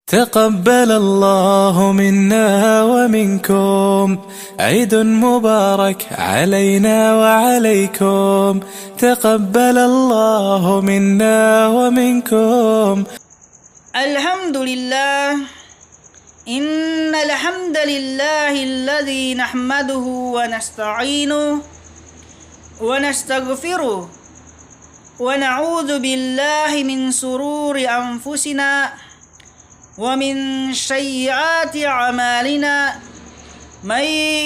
تقبل الله منا ومنكم عيد مبارك علينا وعليكم. تقبل الله منا ومنكم. الحمد لله إن الحمد لله الذي نحمده ونستعينه ونستغفره ونعوذ بالله من شرور أنفسنا ومن سيئات أعمالنا. من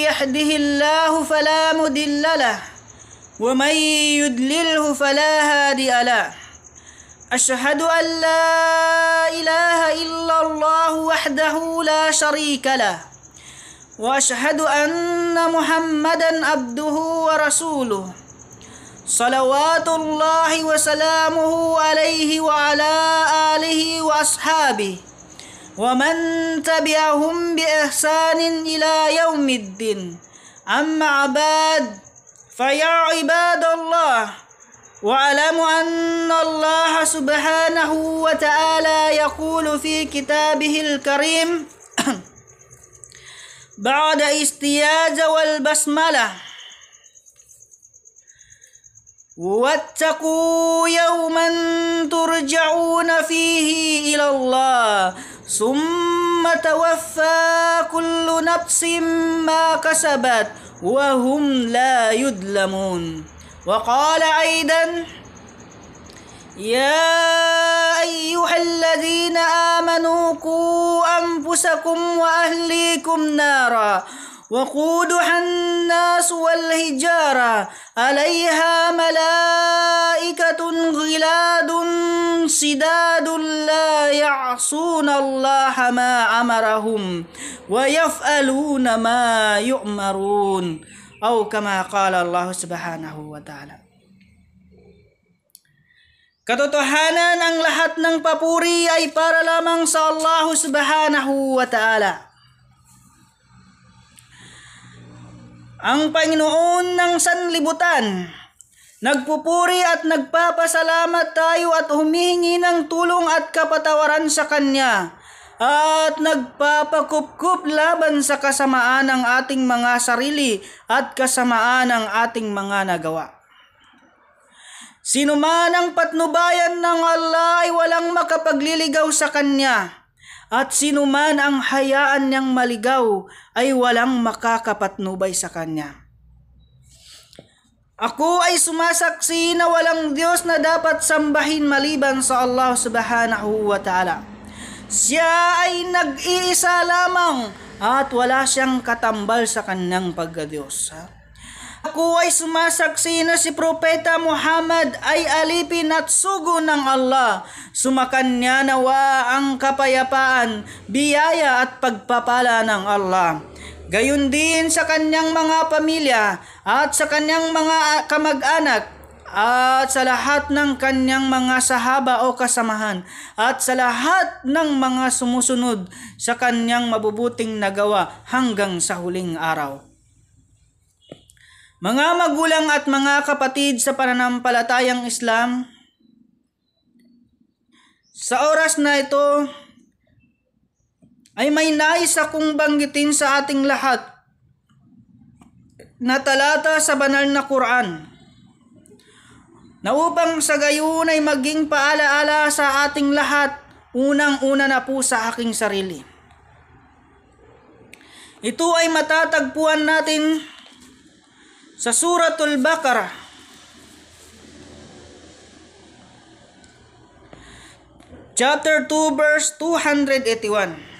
يهده الله فلا مضل له ومن يضلله فلا هادي له. أشهد أن لا إله إلا الله وحده لا شريك له وأشهد أن محمدا عبده ورسوله صلوات الله وسلامه عليه وعلى آله وأصحابه ومن تبعهم بإحسان إلى يوم الدين. أما بعد، فيا عباد الله، واعلموا أن الله سبحانه وتعالى يقول في كتابه الكريم بعد استياز والبسملة: واتقوا يوما ترجعون فيه إلى الله ثم توفى كل نفس ما كسبت وهم لا يظلمون. وقال أيضا: يا أيها الذين آمنوا قوا أنفسكم وأهليكم نارا وقودها الناس والحجارة عليها ملائكة غلاد شداد لا يعصون الله ما أمرهم ويفعلون ما يؤمرون. أو كما قال Allah Subhanahu wa Ta'ala. Katotohanan, ang lahat ng papuri ay para lamang sa Allah Subhanahu wa Ta'ala, ang Panginoon ng sanlibutan. Nagpupuri at nagpapasalamat tayo at humihingi ng tulong at kapatawaran sa Kanya, at nagpapakupkup laban sa kasamaan ng ating mga sarili at kasamaan ng ating mga nagawa. Sino man ang patnubayan ng Allah ay walang makapagliligaw sa Kanya, at sino man ang hayaan niyang maligaw ay walang makakapatnubay sa Kanya. Ako ay sumasaksi na walang Diyos na dapat sambahin maliban sa Allah Subhanahu wa Ta'ala. Siya ay nag-iisa lamang at wala siyang katambal sa kanyang pagkadiyos. Ako ay sumasaksi na si Propeta Muhammad ay alipin at sugo ng Allah. Sumakanya nawa ang kapayapaan, biyaya at pagpapala ng Allah. Gayon din sa kanyang mga pamilya at sa kanyang mga kamag-anak at sa lahat ng kanyang mga sahaba o kasamahan at sa lahat ng mga sumusunod sa kanyang mabubuting nagawa hanggang sa huling araw. Mga magulang at mga kapatid sa pananampalatayang Islam, sa oras na ito ay may nais akong banggitin sa ating lahat na talata sa banal na Quran, na upang sa gayon ay maging paalaala sa ating lahat, unang-una na po sa aking sarili. Ito ay matatagpuan natin sa Suratul Baqarah, chapter 2, verse 281.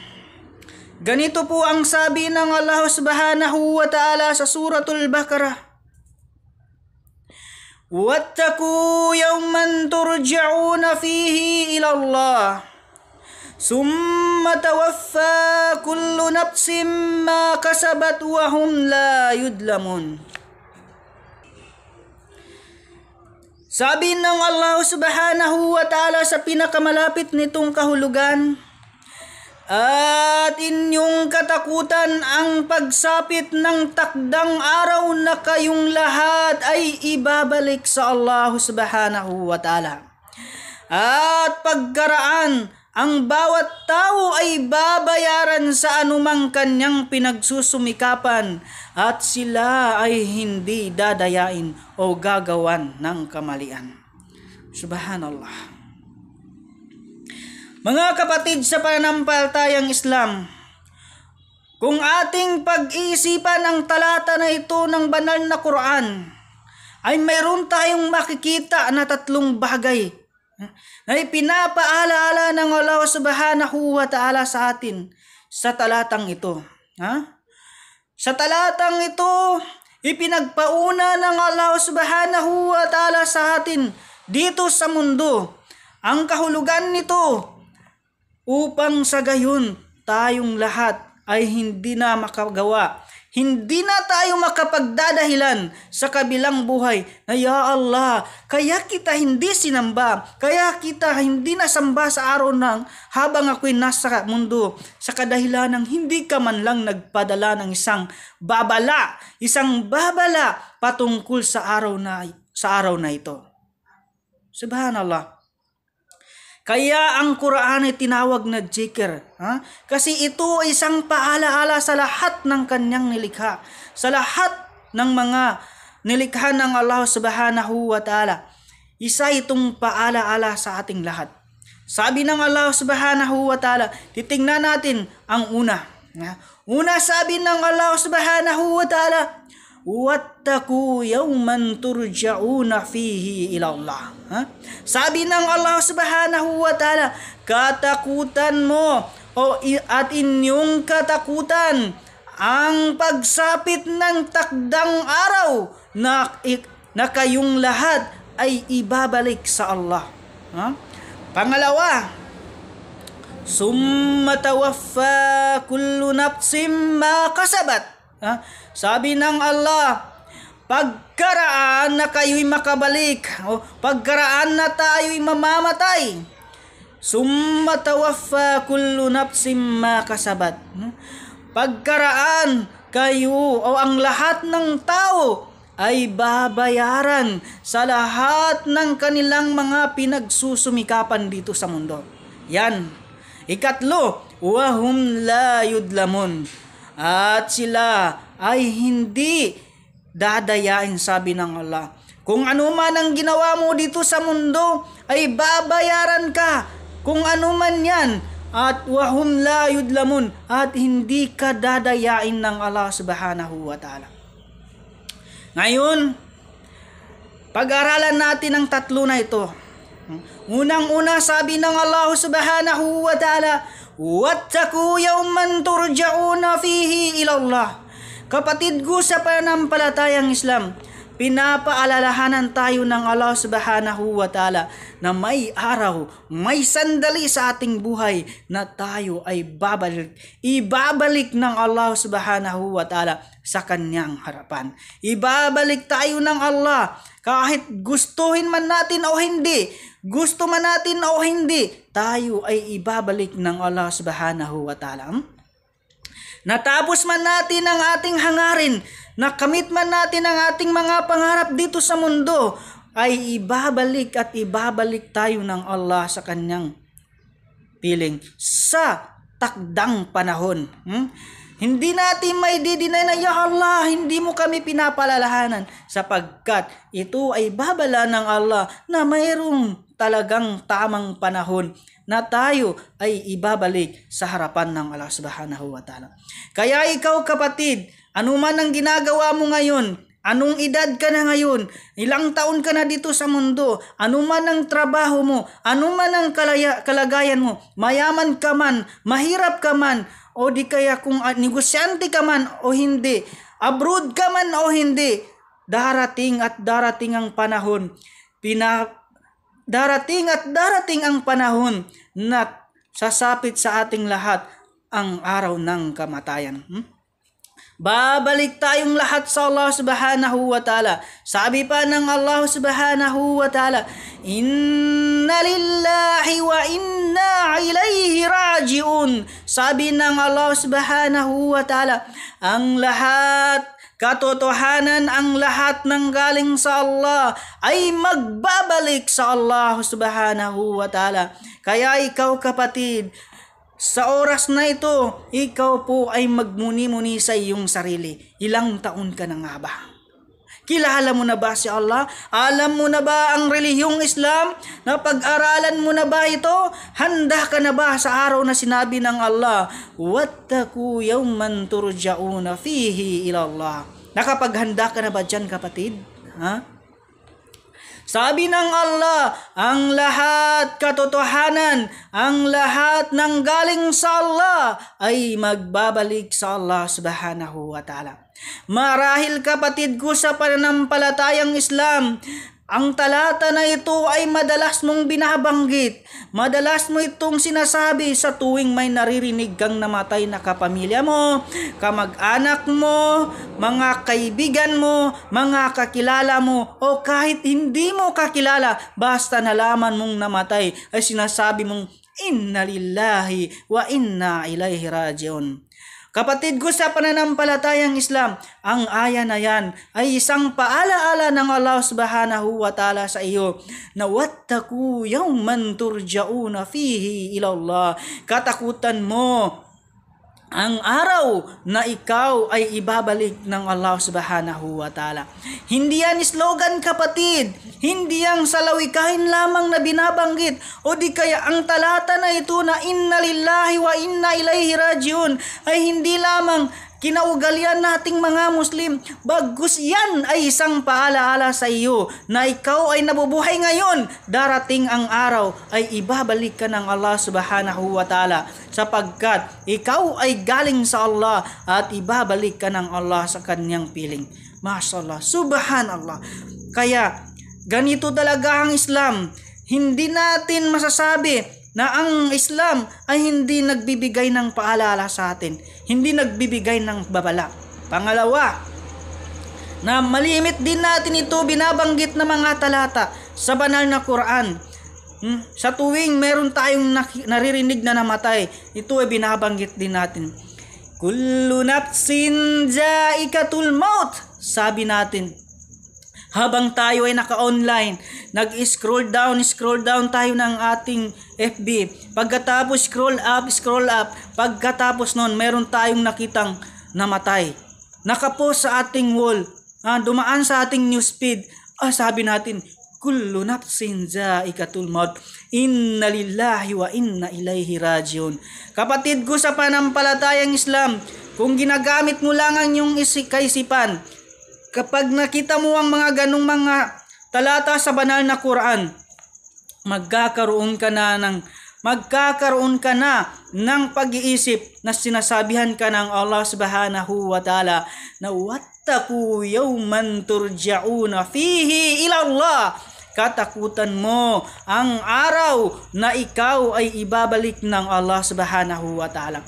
Ganito po ang sabi ng Allah Subhanahu wa Ta'ala sa Suratul Baqarah: واتقوا يوما ترجعون فيه إلى الله ثم توفى كل نفس ما كسبت وهم لا يظلمون. Sabi ng Allah Subhanahu wa Ta'ala sa pinakamalapit nitong kahulugan: at inyong katakutan ang pagsapit ng takdang araw na kayong lahat ay ibabalik sa Allah Subhanahu wa Ta'ala, at pagkaraan ang bawat tao ay babayaran sa anumang kanyang pinagsusumikapan at sila ay hindi dadayain o gagawan ng kamalian. Subhanallah. Mga kapatid sa pananampalatayang Islam, kung ating pag-iisipan ang talata na ito ng banal na Quran, ay mayroon tayong makikita na tatlong bagay na ipinapaalaala ng Allah subhanahu wa ta'ala sa atin sa talatang ito. Sa talatang ito, ipinagpauna ng Allah subhanahu wa ta'ala sa atin dito sa mundo ang kahulugan nito upang sa gayon tayong lahat ay hindi na makagawa. Hindi na tayo makapagdadahilan sa kabilang buhay na ya Allah, kaya kita hindi sinamba, kaya kita hindi nasamba sa araw ng habang ako'y nasa mundo sa kadahilan ng hindi ka man lang nagpadala ng isang babala patungkol sa araw na ito. Subhanallah. Kaya ang Quran ay tinawag na zikr. Kasi ito ay isang paalaala sa lahat ng kanyang nilikha. Sa lahat ng mga nilikha ng Allah subhanahu wa ta'ala. Isa itong paalaala sa ating lahat. Sabi ng Allah subhanahu wa ta'ala, titingnan natin ang una. Una sabi ng Allah subhanahu wa ta'ala, wattaqu yawman turja'una fihi ila Allah. Sabi ng Allah subhanahu wa ta'ala, katakutan mo at inyong katakutan ang pagsapit ng takdang araw na kayong lahat ay ibabalik sa Allah. Pangalawa, summa tawaffa kullu nafsin ma kasabat. Sabi ng Allah, pagkaraan na kayo'y makabalik, o pagkaraan na tayo'y mamamatay, summa tawaffa kullu nafsin ma kasabat. Pagkaraan kayo o ang lahat ng tao ay babayaran sa lahat ng kanilang mga pinagsusumikapan dito sa mundo. Yan. Ikatlo, wahum la yudlamun. At sila ay hindi dadayain, sabi ng Allah. Kung ano man ang ginawa mo dito sa mundo, ay babayaran ka. Kung ano man yan. At wahum la yudlamun. At hindi ka dadayain ng Allah subhanahu wa ta'ala. Ngayon, pag-aralan natin ang tatlo na ito. Unang-una sabi ng Allah subhanahu wa ta'ala, wattaqu yawman turja'una fihi ila Allah. Kapatid ko sa pananampalatayang Islam, pinapaalalahanan tayo ng Allah subhanahu wa ta'ala na may araw, may sandali sa ating buhay na tayo ay ibabalik ng Allah subhanahu wa ta'ala sa kanyang harapan. Ibabalik tayo ng Allah kahit gustuhin man natin o hindi, gusto man natin o hindi, tayo ay ibabalik ng Allah subhanahu wa ta'ala. Natapos man natin ang ating hangarin, nakamit man natin ang ating mga pangarap dito sa mundo, ay ibabalik at ibabalik tayo ng Allah sa kanyang piling sa takdang panahon. Hindi natin may didinay na, ya Allah, hindi mo kami pinapalalahanan, sapagkat ito ay babala ng Allah na mayroong talagang tamang panahon na tayo ay ibabalik sa harapan ng Allah subhanahu wa ta'ala. Kaya ikaw kapatid, anuman ang ginagawa mo ngayon, anong edad ka na ngayon, ilang taon ka na dito sa mundo, anuman ang trabaho mo, anuman ang kalagayan mo, mayaman ka man, mahirap ka man, o di kaya kung negosyante ka man o hindi, abroad ka man o hindi, darating ang panahon, darating ang panahon na sasapit sa ating lahat ang araw ng kamatayan. Babalik tayong lahat sa Allah subhanahu wa ta'ala. Sabi pa ng Allah subhanahu wa ta'ala, inna lillahi wa inna ilayhi raji'un. Sabi ng Allah subhanahu wa ta'ala, ang lahat, katotohanan, ang lahat ng galing sa Allah ay magbabalik sa Allah subhanahu wa ta'ala. Kaya ikaw kapatid, sa oras na ito, ikaw po ay magmuni-muni sa iyong sarili. Ilang taon ka na nga ba? Kilala mo na ba si Allah? Alam mo na ba ang relihiyong Islam? Napag-aralan mo na ba ito? Handa ka na ba sa araw na sinabi ng Allah, wattaku yawman turja'una fihi ilallah? Nakapaghanda ka na ba dyan kapatid? Ha? Sabi ng Allah, ang lahat katotohanan, ang lahat ng galing sa Allah ay magbabalik sa Allah subhanahu wa ta'ala. Marahil kapatid ko sa pananampalatayang Islam, ang talata na ito ay madalas mong binabanggit. Madalas mo itong sinasabi sa tuwing may naririnig kang namatay na kapamilya mo, kamag-anak mo, mga kaibigan mo, mga kakilala mo, o kahit hindi mo kakilala, basta nalaman mong namatay, ay sinasabi mong, inna lillahi wa inna ilayhi raji'un. Kapatid ko sa pananampalatayang Islam, ang aya na yan ay isang paalaala ng Allah subhanahu wa ta'ala sa iyo na wattaku yawman turja'una fihi ilallah. Katakutan mo ang araw na ikaw ay ibabalik ng Allah subhanahu wa ta'ala. Hindi yan slogan kapatid. Hindi yan salawikain lamang na binabanggit. O di kaya ang talata na ito na inna lillahi wa inna ilayhi raji'un ay hindi lamang kinaugalian nating mga Muslim. Bagus yan ay isang paalaala sa iyo na ikaw ay nabubuhay ngayon. Darating ang araw ay ibabalik ka ng Allah subhanahu wa ta'ala sapagkat ikaw ay galing sa Allah at ibabalik ka ng Allah sa kanyang piling. Mashallah, subhanallah. Kaya ganito talaga ang Islam. Hindi natin masasabi na ang Islam ay hindi nagbibigay ng paalala sa atin. Hindi nagbibigay ng babala. Pangalawa, na malimit din natin ito binabanggit na mga talata sa banal na Quran. Sa tuwing meron tayong naririnig na namatay, ito ay binabanggit din natin. Kullu nafsin ja'ikatul maut. Sabi natin, habang tayo ay naka-online, nag-scroll down tayo ng ating FB. Pagkatapos scroll up. Pagkatapos nun, meron tayong nakitang namatay. Nakapost sa ating wall, dumaan sa ating newsfeed. Sabi natin, kullu nafsin za'ikatul maut. Inna lillahi wa inna ilayhi raji'un. Kapatid ko sa panampalatayang Islam, kung ginagamit mo lang ang iyong kaisipan, kapag nakita mo ang mga ganong mga talata sa banal na Quran, magkakaroon ka na ng pag-iisip na sinasabihan ka ng Allah subhanahu wa ta'ala na wattaku yawman turja'una fihi ilallah. Katakutan mo ang araw na ikaw ay ibabalik ng Allah subhanahu wa ta'ala.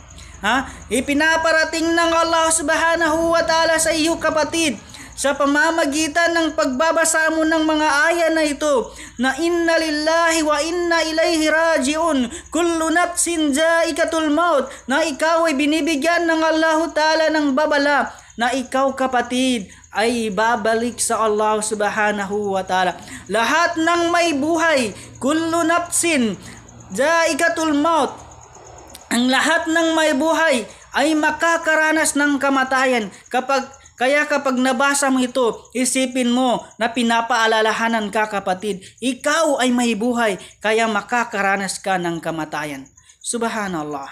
Ipinaparating ng Allah subhanahu wa ta'ala sa iyo kapatid sa pamamagitan ng pagbabasa mo ng mga aya na ito na inna lillahi wa inna ilayhi raji'un, kullu nafsin ja'ikatul maut, na ikaw ay binibigyan ng Allah ta'ala ng babala na ikaw kapatid ay babalik sa Allah subhanahu wa ta'ala. Lahat ng may buhay, kullu nafsin ja'ikatul maut, ang lahat ng may buhay ay makakaranas ng kamatayan. Kaya kapag nabasa mo ito, isipin mo na pinapaalalahanan ka kapatid, ikaw ay may buhay, kaya makakaranas ka ng kamatayan. Subhanallah.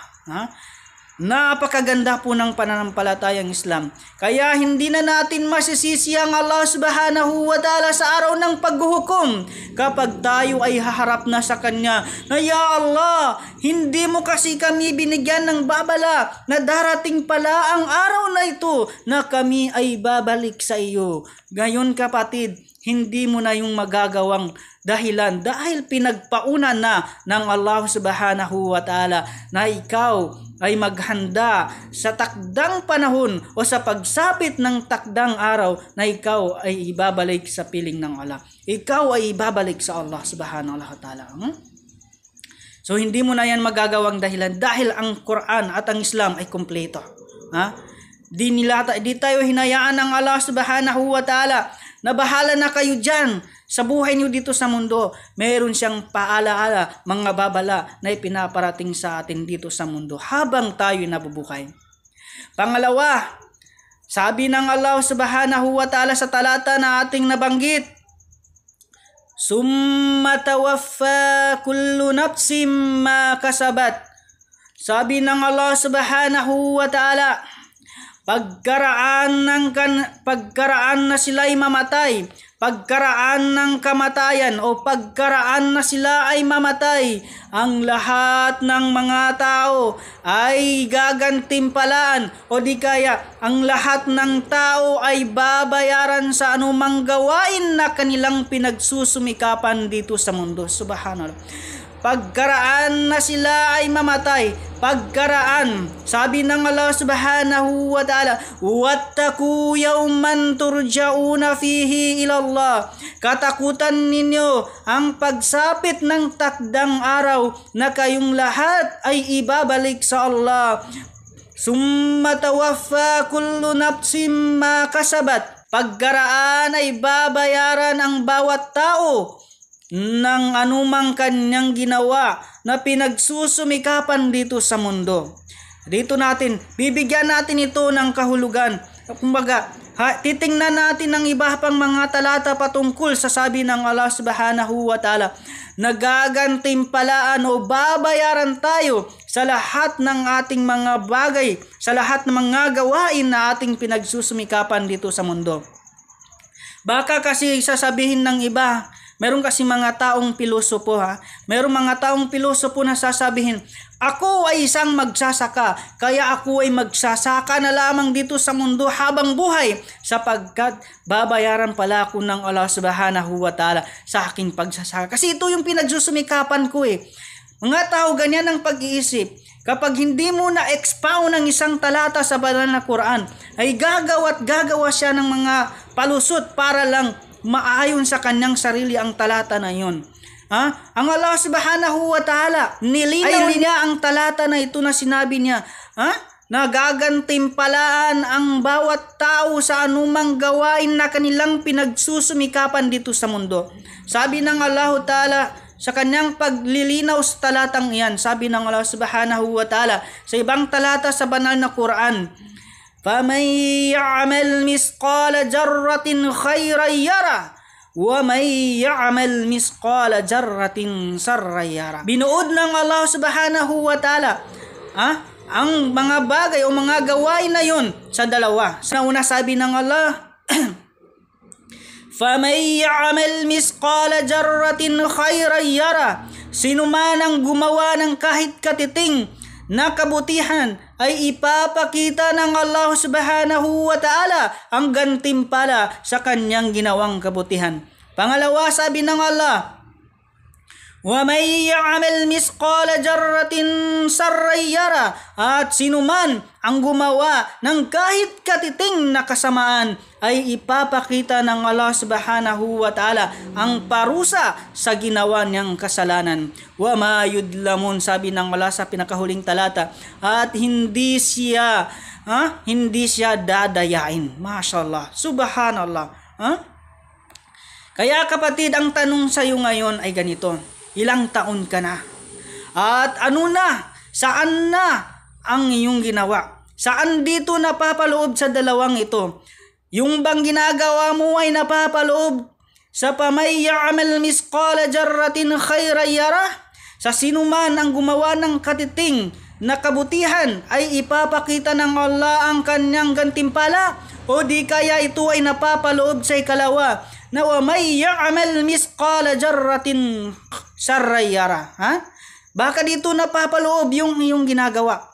Napakaganda po ng pananampalatayang Islam. Kaya hindi na natin masisisi ang Allah subhanahu wa ta'ala sa araw ng paghuhukom kapag tayo ay haharap na sa Kanya na, Ya Allah, hindi mo kasi kami binigyan ng babala na darating pala ang araw na ito na kami ay babalik sa iyo. Gayon kapatid, hindi mo na yung magagawang dahilan dahil pinagpauna na ng Allah subhanahu wa ta'ala na ikaw ay maghanda sa takdang panahon o sa pagsapit ng takdang araw na ikaw ay ibabalik sa piling ng Allah. Ikaw ay ibabalik sa Allah subhanahu wa ta'ala. So hindi mo na yan magagawang dahilan dahil ang Quran at ang Islam ay kumpleto. Di tayo hinayaan ng Allah subhanahu wa ta'ala na bahala na kayo dyan sa buhay niyo dito sa mundo. Meron siyang paalaala, mga babala na ipinaparating sa atin dito sa mundo habang tayo nabubuhay. Pangalawa, sabi ng Allah subhanahu wa ta'ala sa talata na ating nabanggit, summa tawaffa kullu nafsin ma kasabat. Sabi ng Allah subhanahu wa ta'ala, pagkaraan na sila'y mamatay, pagkaraan ng kamatayan o pagkaraan na sila ay mamatay, ang lahat ng mga tao ay gagantimpalaan o di kaya ang lahat ng tao ay babayaran sa anumang gawain na kanilang pinagsusumikapan dito sa mundo. Subhanallah. Pagkaraan na sila ay mamatay, pagkaraan, sabi ng Allah subhanahu wa ta'ala, wattaqu yawman turja'una fihi ila Allah. Katakutan ninyo ang pagsapit ng takdang araw na kayong lahat ay ibabalik sa Allah. Summa tawaffa kullu nafsin ma kasabat. Pagkaraan ay babayaran ang bawat tao ng anumang kanyang ginawa na pinagsusumikapan dito sa mundo. Dito bibigyan natin ito ng kahulugan. Kumbaga, titingnan natin ang iba pang mga talata patungkol sa sabi ng Allah subhanahu wa ta'ala, nagagantimpalaan o babayaran tayo sa lahat ng ating mga bagay, sa lahat ng mga gawain na ating pinagsusumikapan dito sa mundo. Baka kasi sasabihin ng iba, meron kasi mga taong pilosopo Merong mga taong pilosopo na sasabihin, ako ay isang magsasaka, kaya ako ay magsasaka na lamang dito sa mundo habang buhay sapagkat babayaran pala ako ng Allah subhanahu wa ta'ala sa aking pagsasaka. Kasi ito yung pinagsusumikapan ko Mga tao ganyan ang pag-iisip. Kapag hindi mo na-expound ng isang talata sa banal na Quran, ay gagawa siya ng mga palusot para lang maayon sa kanyang sarili ang talata na yun. Ang Allah subhanahu wa ta'ala, nilinaw niya ang talata na ito na sinabi niya, nagagantimpalaan ang bawat tao sa anumang gawain na kanilang pinagsusumikapan dito sa mundo. Sabi ng Allah ta'ala, sa kanyang paglilinaw sa talatang iyan, sabi ng Allah subhanahu wa ta'ala, sa ibang talata sa banal na Quran, فَمَنْ يَعْمَلْ مِثْقَالَ جَرَّةٍ خَيْرًا يَرَهُ وَمَنْ يَعْمَلْ مِثْقَالَ جَرَّةٍ شَرًّا يَرَهُ. Binuod ng Allah subhanahu wa ta'ala ang mga bagay o mga gawain na yun sa dalawa. Sa una sabi ng Allah, فَمَنْ يَعْمَلْ مِثْقَالَ جَرَّةٍ خَيْرًا يَرَهُ. Sino man ang gumawa ng kahit katiting na kabutihan ay ipapakita ng Allah subhanahu wa ta'ala ang gantimpala sa kanyang ginawang kabutihan. Pangalawa, sabi ng Allah, وَمَنْ يَعْمَلْ مِثْقَالَ جَرَّةٍ شَرًّا يَرَهُ. At sinuman ang gumawa ng kahit katiting na kasamaan ay ipapakita ng Allah subhanahu wa ta'ala ang parusa sa ginawa niyang kasalanan. وَمَا يُظْلَمُونَ, sabi ng Allah sa pinakahuling talata, at hindi siya dadayain. Mashallah, subhanallah. Kaya kapatid, ang tanong sa iyo ngayon ay ganito, ilang taon ka na? At saan na ang iyong ginawa? Saan dito napapaloob sa dalawang ito? Yung bang ginagawa mo ay napapaloob sa pamay ya'mal misqala jarratin khayran yarah? Sa sinuman ang gumawa ng katiting na kabutihan ay ipapakita ng Allah ang kanyang gantimpala? O di kaya ito ay napapaloob sa ikalawa na wa may ya'mal misqala jarratin sharran yarah? Baka dito napapaloob yung iyong ginagawa.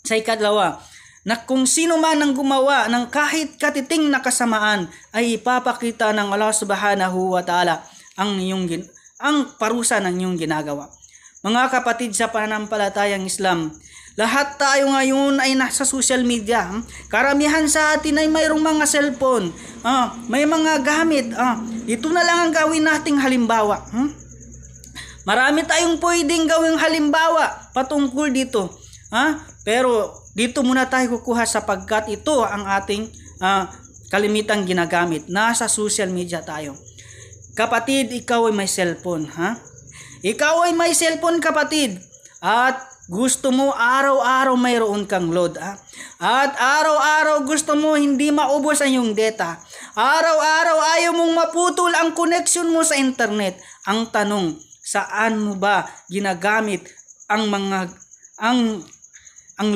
Sa ikalawa, na kung sino man ang gumawa ng kahit katiting na kasamaan ay ipapakita ng Allah subhanahu wa ta'ala ang parusa ng iyong ginagawa. Mga kapatid sa pananampalatayang Islam, lahat tayo ngayon ay nasa social media. Karamihan sa atin ay mayroong mga cellphone, may mga gamit. Ito na lang ang gawin nating halimbawa. Marami tayong pwedeng gawing halimbawa patungkol dito. Pero dito muna tayo kukuha sapagkat ito ang ating kalimitang ginagamit. Nasa social media tayo. Kapatid, ikaw ay may cellphone. Ikaw ay may cellphone, kapatid. At gusto mo araw-araw mayroon kang load. At araw-araw gusto mo hindi maubos ang iyong data. Araw-araw ayaw mong maputol ang connection mo sa internet. Ang tanong, saan mo ba ginagamit ang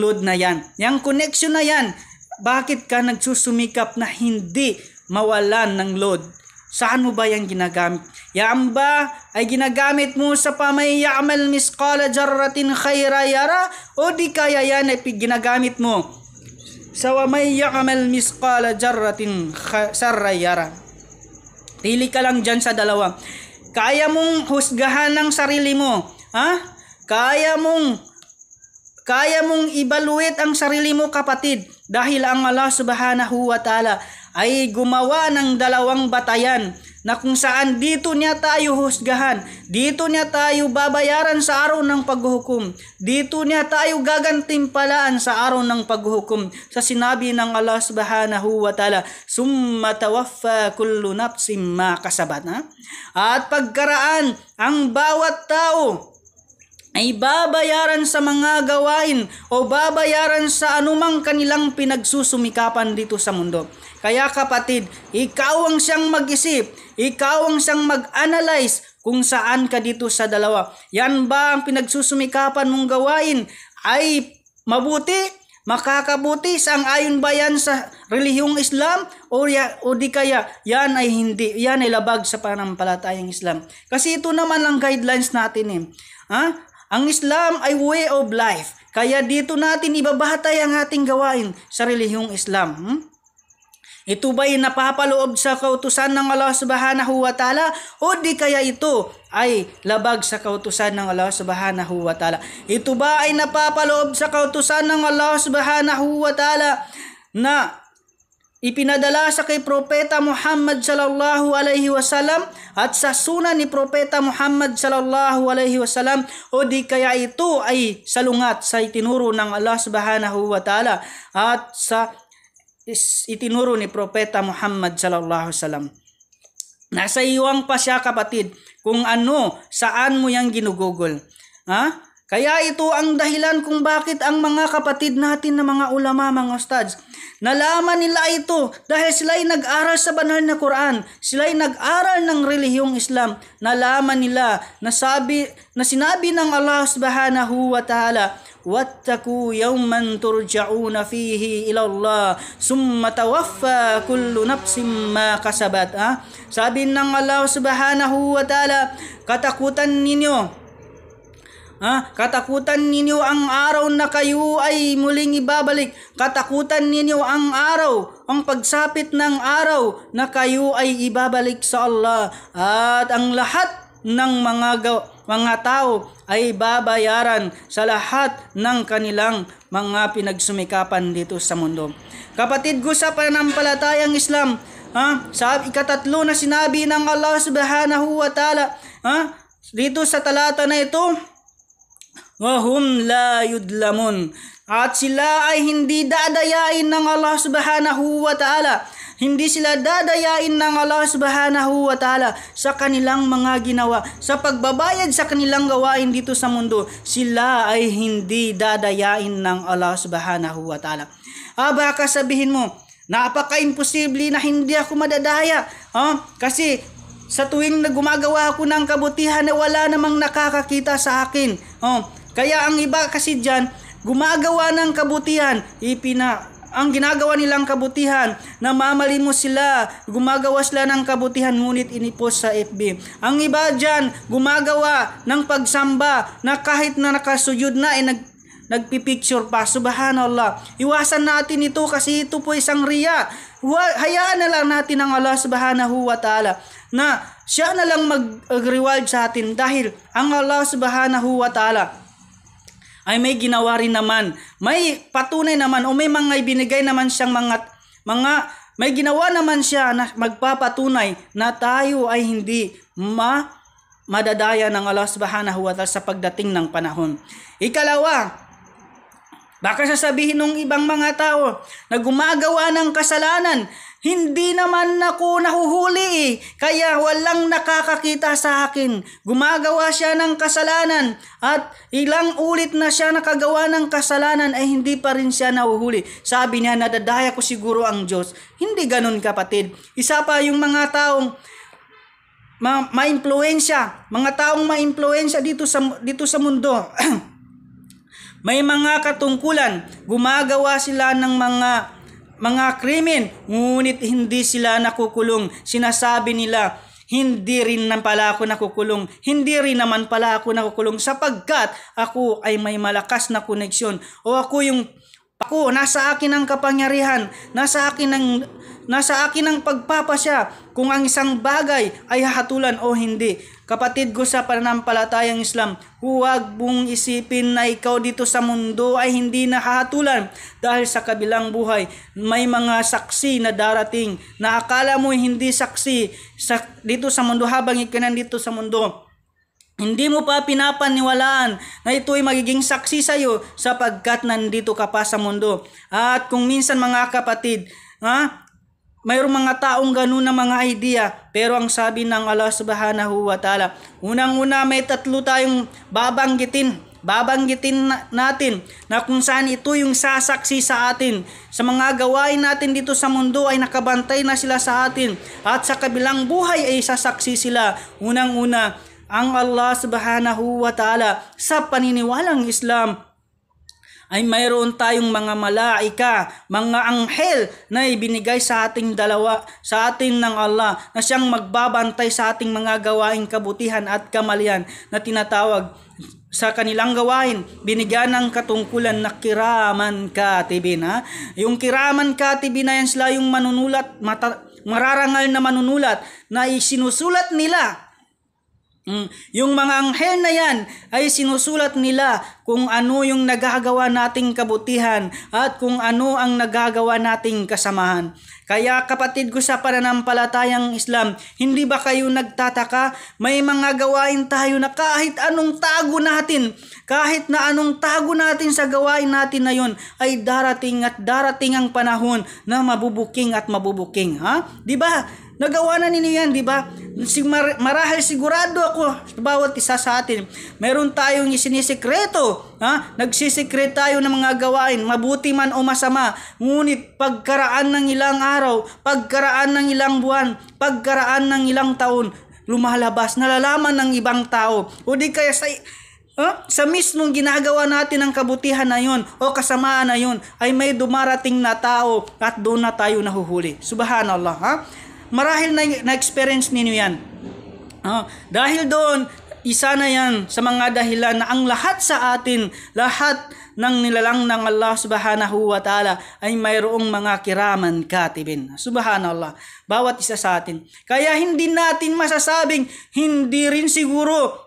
load na yan? Yang connection na yan, bakit ka nagsusumikap na hindi mawalan ng load? Saan mo ba yan ginagamit? Yan ba ay ginagamit mo sa pamayamal misqala jarratin khayra yara? O di kaya yan ay ginagamit mo sa pamayamal misqala jarratin sarra yara? Pili ka lang dyan sa dalawa. Kaya mong husgahan ng sarili mo. Kaya mong evaluate ang sarili mo, kapatid, dahil ang Allah subhanahu wa ta'ala ay gumawa ng dalawang batayan na kung saan dito niya tayo husgahan, dito niya tayo babayaran sa araw ng paghuhukom, dito niya tayo gagantimpalaan sa araw ng paghuhukom. Sa sinabi ng Allah subhanahu wa ta'ala, summa tawaffa kullu nafsin ma kasabat. At pagkaraan, ang bawat tao ay babayaran sa mga gawain o babayaran sa anumang kanilang pinagsusumikapan dito sa mundo. Kaya kapatid, ikaw ang siyang mag-isip, ikaw ang siyang mag-analyze kung saan ka dito sa dalawa. Yan ba ang pinagsusumikapan mong gawain ay mabuti, makakabuti, sang-ayon ba yan sa relihiyong Islam o di kaya yan ay hindi, yan ay labag sa pananampalatayang Islam? Kasi ito naman ang guidelines natin Ang Islam ay way of life. Kaya dito natin ibabatay ang ating gawain sa relihiyong Islam. Ito ba'y napapaloob sa kautusan ng Allah subhanahu wa ta'ala o di kaya ito ay labag sa kautusan ng Allah subhanahu wa ta'ala? Ito ba ay napapaloob sa kautusan ng Allah subhanahu wa ta'ala na ipinadala sa kay Propeta Muhammad sallallahu alaihi wasallam at sa sunan ni Propeta Muhammad sallallahu alaihi wasallam, o di kaya ito ay salungat sa itinuro ng Allah subhanahu wa ta'ala at sa itinuro ni Propeta Muhammad sallallahu alaihi wasallam? Nasa iwang pa siya, kapatid, kung saan mo yang ginugugol. Kaya ito ang dahilan kung bakit ang mga kapatid natin na mga ulama, mga ustads, nalaman nila ito dahil sila ay nag-aral sa banal na Quran, sila ay nag-aral ng relihiyong Islam. Nalaman nila na sinabi ng Allah subhanahu wa ta'ala, wattaku yawman turja'una fihi ila Allah summa tawaffa kullu nafsin ma kasabat. Sabi ng Allah subhanahu wa ta'ala, katakutan ninyo ang araw na kayo ay muling ibabalik. Katakutan ninyo ang pagsapit ng araw na kayo ay ibabalik sa Allah. At ang lahat ng mga tao ay babayaran sa lahat ng kanilang mga pinagsumikapan dito sa mundo. Kapatid ko sa pananampalatayang Islam, sa ikatatlo na sinabi ng Allah subhanahu wa ta'ala, dito sa talata na ito, wahum la yudlamun, at sila ay hindi dadayain ng Allah subhanahu wa ta'ala. Hindi sila dadayain ng Allah subhanahu wa ta'ala sa kanilang mga ginawa. Sa pagbabayad sa kanilang gawain dito sa mundo, sila ay hindi dadayain ng Allah subhanahu wa ta'ala. Baka sabihin mo, napaka-imposible na hindi ako madadaya. Kasi sa tuwing na gumagawa ako ng kabutihan, wala namang nakakakita sa akin. Kaya ang iba kasi dyan, gumagawa ng kabutihan, ang ginagawa nilang kabutihan, namamalimos sila, gumagawa sila ng kabutihan ngunit inipost sa FB. Ang iba dyan, gumagawa ng pagsamba na kahit na nakasujud na, nagpipicture pa. Subhanallah. Iwasan natin ito kasi ito po isang riya. Hayaan na lang natin ang Allah subhanahu wa ta'ala na siya na lang mag-reward sa atin dahil ang Allah subhanahu wa ta'ala ay may ginawa rin naman. May patunay naman o may mga ibinigay naman siyang mga may ginawa naman siya na magpapatunay na tayo ay hindi madadaya ng Allah subhanahu wa ta'ala sa pagdating ng panahon. Ikalawa, baka sasabihin ng ibang mga tao na gumagawa ng kasalanan, hindi naman ako nahuhuli kaya walang nakakakita sa akin. Gumagawa siya ng kasalanan at ilang ulit na siya nakagawa ng kasalanan ay hindi pa rin siya nahuhuli. Sabi niya, nadadaya ko siguro ang Diyos. Hindi ganun, kapatid. Isa pa yung mga taong mga taong ma-impluwensya dito sa mundo. May mga katungkulan, gumagawa sila ng mga krimen, ngunit hindi sila nakukulong. Sinasabi nila, hindi rin naman pala ako nakukulong sapagkat ako ay may malakas na koneksyon o ako nasa akin ang kapangyarihan, nasa akin ang pagpapasya kung ang isang bagay ay hahatulan o hindi. Kapatid ko sa pananampalatayang Islam, huwag mong isipin na ikaw dito sa mundo ay hindi nahahatulan dahil sa kabilang buhay may mga saksi na darating na akala mo hindi saksi dito sa mundo habang ikaw nandito sa mundo. Hindi mo pa pinapaniwalaan na ito ay magiging saksi sa iyo sapagkat nandito ka pa sa mundo. At kung minsan mga kapatid, mayroong mga taong ganun na mga idea, pero ang sabi ng Allah subhanahu wa ta'ala, unang-una may tatlo tayong babanggitin natin na kung saan ito yung sasaksi sa atin. Sa mga gawain natin dito sa mundo ay nakabantay na sila sa atin at sa kabilang buhay ay sasaksi sila. Unang-una, ang Allah subhanahu wa ta'ala sa paniniwalang Islam ay mayroon tayong mga malaika, mga anghel na ibinigay sa atin ng Allah na siyang magbabantay sa ating mga gawaing kabutihan at kamalian na tinatawag sa kanilang gawain, binigyan ng katungkulan na kiraman katibin. Yung kiraman katibin na yan sila yung manunulat, mararangal na manunulat na isinusulat nila. Yung mga anghel na yan ay sinusulat nila kung ano yung nagagawa nating kabutihan at kung ano ang nagagawa nating kasamahan. Kaya kapatid ko sa pananampalatayang Islam, hindi ba kayo nagtataka? May mga gawain tayo na kahit anong tago natin sa gawain natin na yun ay darating ang panahon na mabubuking. Di ba? Nagawa na ninyo yan, di ba? Marahil sigurado ako sa bawat isa sa atin. Meron tayong isinisikreto. Nagsisikret tayo ng mga gawain, mabuti man o masama. Ngunit pagkaraan ng ilang araw, pagkaraan ng ilang buwan, pagkaraan ng ilang taon, lumalabas, nalalaman ng ibang tao. O di kaya sa mismong ginagawa natin ang kabutihan na yun o kasamaan na yun ay may dumarating na tao at doon na tayo nahuhuli. Subhanallah. Marahil na-experience ninyo yan. Dahil doon, isa na yan sa mga dahilan na ang lahat sa atin, lahat ng nilalang ng Allah subhanahu wa ta'ala ay mayroong mga kiraman katibin. Subhanallah. Bawat isa sa atin. Kaya hindi natin masasabing hindi rin siguro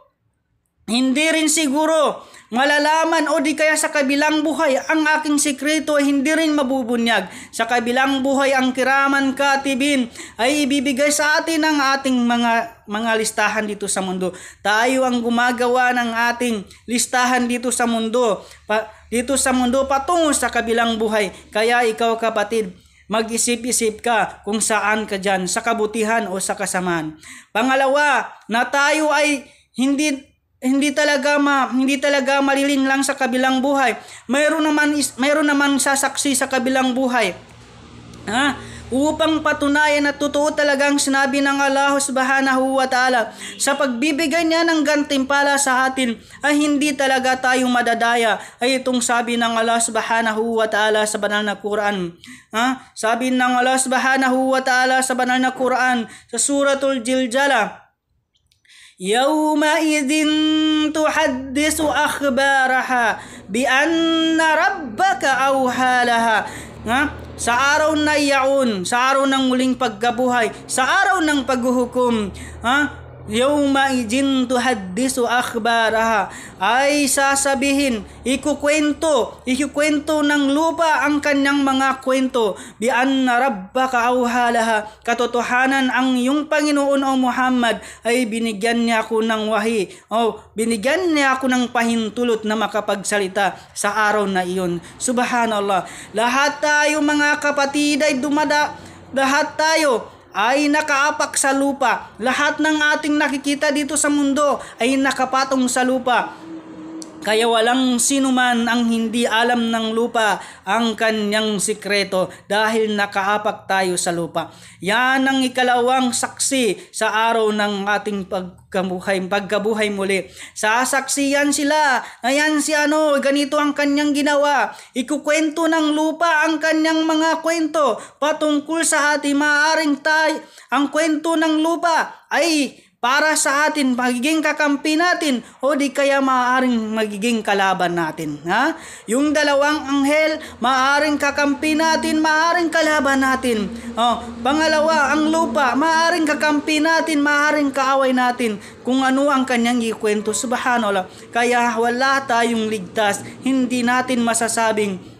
malalaman o di kaya sa kabilang buhay ang aking sikreto ay hindi rin mabubunyag. Sa kabilang buhay ang kiraman katibin ay ibibigay sa atin ang ating mga listahan dito sa mundo. Tayo ang gumagawa ng ating listahan dito sa mundo. Patungo sa kabilang buhay. Kaya ikaw kapatid, mag-isip-isip ka kung saan ka dyan, sa kabutihan o sa kasamaan. Pangalawa, na tayo ay hindi talaga malilin lang sa kabilang buhay. Mayroon naman sasaksi sa kabilang buhay. Upang patunayan na totoo talagang sinabi ng Allah subhanahu wa ta'ala sa pagbibigay niya ng gantimpala sa atin ay hindi talaga tayo madadaya. Ay itong sabi ng Allah subhanahu wa ta'ala sa banal na Quran. Sabi ng Allah subhanahu wa ta'ala sa banal na Quran sa Suratul Jiljala, Yawmaidin tuhaddisu akhbaraha bi anna rabbaka awhalaha. Sa araw na iyaon, sa araw ng muling pagkabuhay, sa araw ng paghuhukom, yawma idin tuhaddisu akhbaraha, ay sasabihin, ikukwento ng lupa ang kanyang mga kwento, bi anna rabbaka awhalaha, katotohanan ang iyong Panginoon o Muhammad ay binigyan niya ako ng wahi, binigyan niya ako ng pahintulot na makapagsalita sa araw na iyon. Subhanallah. Lahat tayo mga kapatid ay lahat tayo ay nakaapak sa lupa. Lahat ng ating nakikita dito sa mundo ay nakapatong sa lupa. Kaya walang sino man ang hindi alam ng lupa ang kanyang sikreto dahil nakaapak tayo sa lupa. Yan ang ikalawang saksi sa araw ng ating pagkabuhay muli. Sasaksiyan sila na yan si ganito ang kanyang ginawa. Ikukwento ng lupa ang kanyang mga kwento patungkol sa ating maaring ang kwento ng lupa ay para sa atin, magiging kakampi natin o di kaya maaaring magiging kalaban natin. Yung dalawang anghel, maaaring kakampi natin, maaaring kalaban natin. Pangalawa, ang lupa, maaaring kakampi natin, maaaring kaaway natin kung ano ang kanyang ikwento. Subhanallah. Kaya wala tayong ligtas. Hindi natin masasabing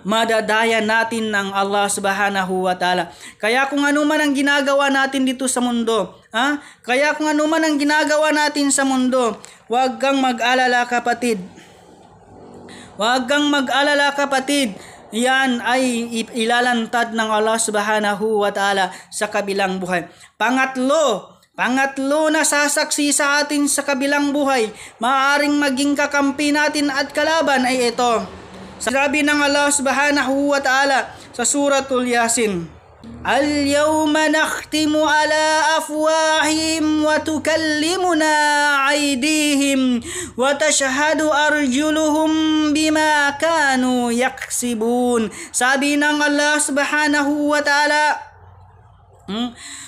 madadaya natin ng Allah subhanahu wa ta'ala. Kaya kung ano man ang ginagawa natin dito sa mundo, huwag kang mag-alala kapatid. Yan ay ilalantad ng Allah subhanahu wa ta'ala sa kabilang buhay. Pangatlo na sasaksi sa atin sa kabilang buhay, maaaring maging kakampi natin at kalaban ay ito. Sabi ng Allah subhanahu wa ta'ala sa suratul Yasin, Al-yawma nakhtimu ala afwahihim wa tukallimuna aydihim wa tashhadu arjuluhum bima kanu yaksibun. Sabi ng Allah subhanahu wa ta'ala,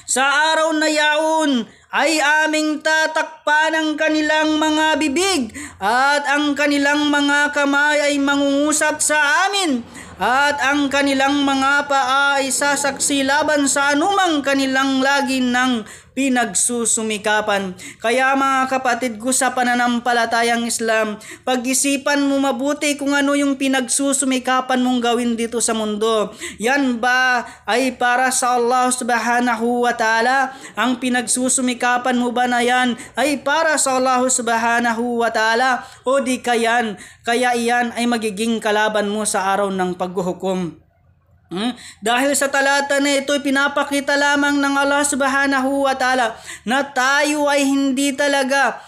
sa araw na yaon ay aming tatakpan ang kanilang mga bibig at ang kanilang mga kamay ay mangungusap sa amin at ang kanilang mga paa ay sasaksi laban sa anumang kanilang lagi ng pinagsusumikapan. Kaya mga kapatid ko sa pananampalatayang Islam, pag-isipan mo mabuti kung ano yung pinagsusumikapan mong gawin dito sa mundo. Yan ba ay para sa Allah subhanahu wa ta'ala? Ang pinagsusumikapan mo ba na yan ay para sa Allah subhanahu wa ta'ala? O di kaya iyan ay magiging kalaban mo sa araw ng paghuhukom. Dahil sa talata na ito, pinapakita lamang ng Allah subhanahu wa ta'ala na tayo ay hindi talaga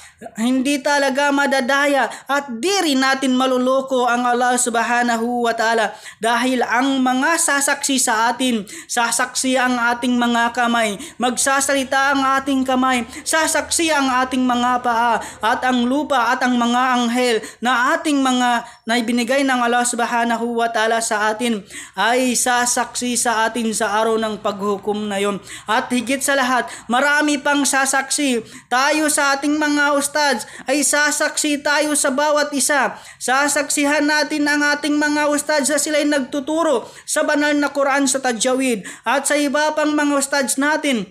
madadaya at di rin natin maluloko ang Allah subhanahu wa ta'ala dahil ang mga sasaksi sa atin, sasaksi ang ating mga kamay, magsasalita ang ating kamay, sasaksi ang ating mga paa at ang lupa at ang mga anghel na ating mga na ibinigay ng Allah subhanahu wa ta'ala sa atin ay sasaksi sa atin sa araw ng paghukom na yon. At higit sa lahat, marami pang sasaksi. Tayo sa ating mga ustads ay sasaksi tayo sa bawat isa. Sasaksihan natin ang ating mga ustads na sila'y nagtuturo sa banal na Quran sa Tajawid at sa iba pang mga ustads natin.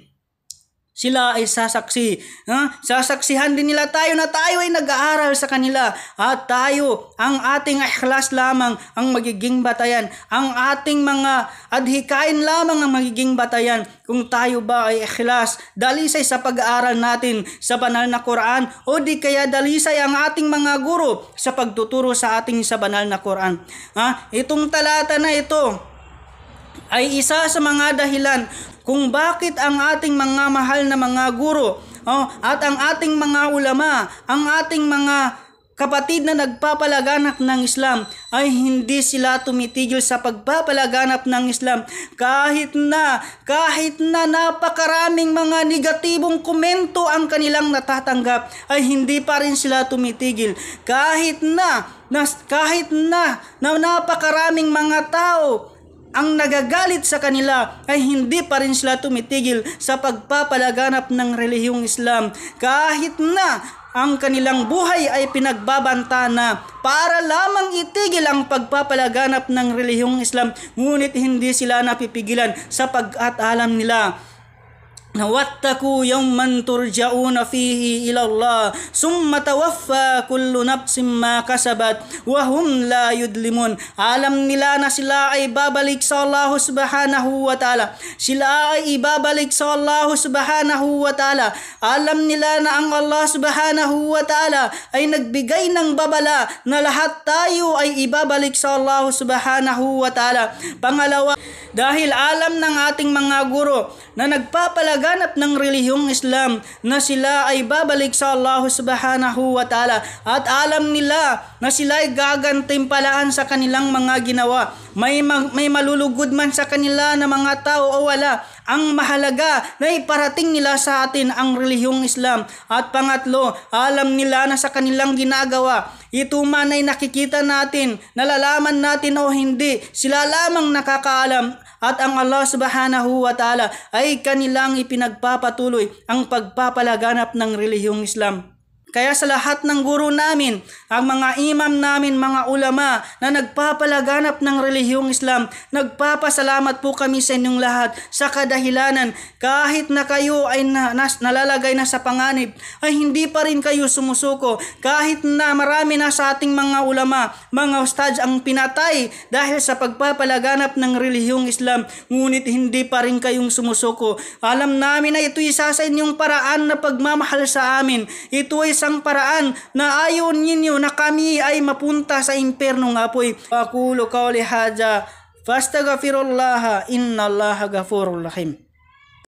Sila ay sasaksi. Sasaksihan din nila tayo na tayo ay nag-aaral sa kanila at tayo, ang ating ikhlas lamang ang magiging batayan. Ang ating mga adhikain lamang ang magiging batayan kung tayo ba ay ikhlas, dalisay sa pag-aaral natin sa banal na Quran o di kaya dalisay ang ating mga guro sa pagtuturo sa ating sa banal na Quran. Itong talata na ito ay isa sa mga dahilan kung bakit ang ating mga mahal na mga guro at ang ating mga ulama, ang ating mga kapatid na nagpapalaganap ng Islam ay hindi sila tumitigil sa pagpapalaganap ng Islam kahit na napakaraming mga negatibong komento ang kanilang natatanggap ay hindi pa rin sila tumitigil kahit na napakaraming mga tao ang nagagalit sa kanila ay hindi pa rin sila tumitigil sa pagpapalaganap ng relihiyong Islam, kahit na ang kanilang buhay ay pinagbabanta na para lamang itigil ang pagpapalaganap ng relihiyong Islam, ngunit hindi sila napipigilan sapagkat alam nila na wattaku yawman turja'una fihi ila Allah summa tawaffa kullu nafsin ma kasabat wa hum la yudlimun. Alam nila na sila ay babalik sa Allah subhanahu wa ta'ala. Sila ay ibabalik sa Allah subhanahu wa ta'ala. Alam nila na ang Allah subhanahu wa ta'ala ay nagbigay ng babala na lahat tayo ay ibabalik sa Allah subhanahu wa ta'ala. Pangalawa, dahil alam ng ating mga guro na nagpapalaganap ng relihiyong Islam na sila ay babalik sa Allah subhanahu wa ta'ala, at alam nila na sila ay gagantimpalaan sa kanilang mga ginawa, may malulugod man sa kanila na mga tao o wala, ang mahalaga na iparating nila sa atin ang relihiyong Islam. At pangatlo, alam nila na sa kanilang ginagawa, ito man ay nakikita natin, nalalaman natin o hindi, sila lamang nakakaalam, at ang Allah subhanahu wa ta'ala ay kanilang ipinagpapatuloy ang pagpapalaganap ng relihiyong Islam. Kaya sa lahat ng guro namin, ang mga imam namin, mga ulama na nagpapalaganap ng relihiyong Islam, nagpapasalamat po kami sa inyong lahat sa kadahilanan kahit na kayo ay nalalagay na sa panganib, ay hindi pa rin kayo sumusuko. Kahit na marami na sa ating mga ulama, mga ustads ang pinatay dahil sa pagpapalaganap ng relihiyong Islam, ngunit hindi pa rin kayong sumusuko. Alam namin na ito isa sa inyong paraan na pagmamahal sa amin. Ito ay isang paraan na ayaw ninyo na kami ay mapunta sa impernong apoy. Aqulu qawli hadza fastaghfirullah innallaha ghafurur rahim.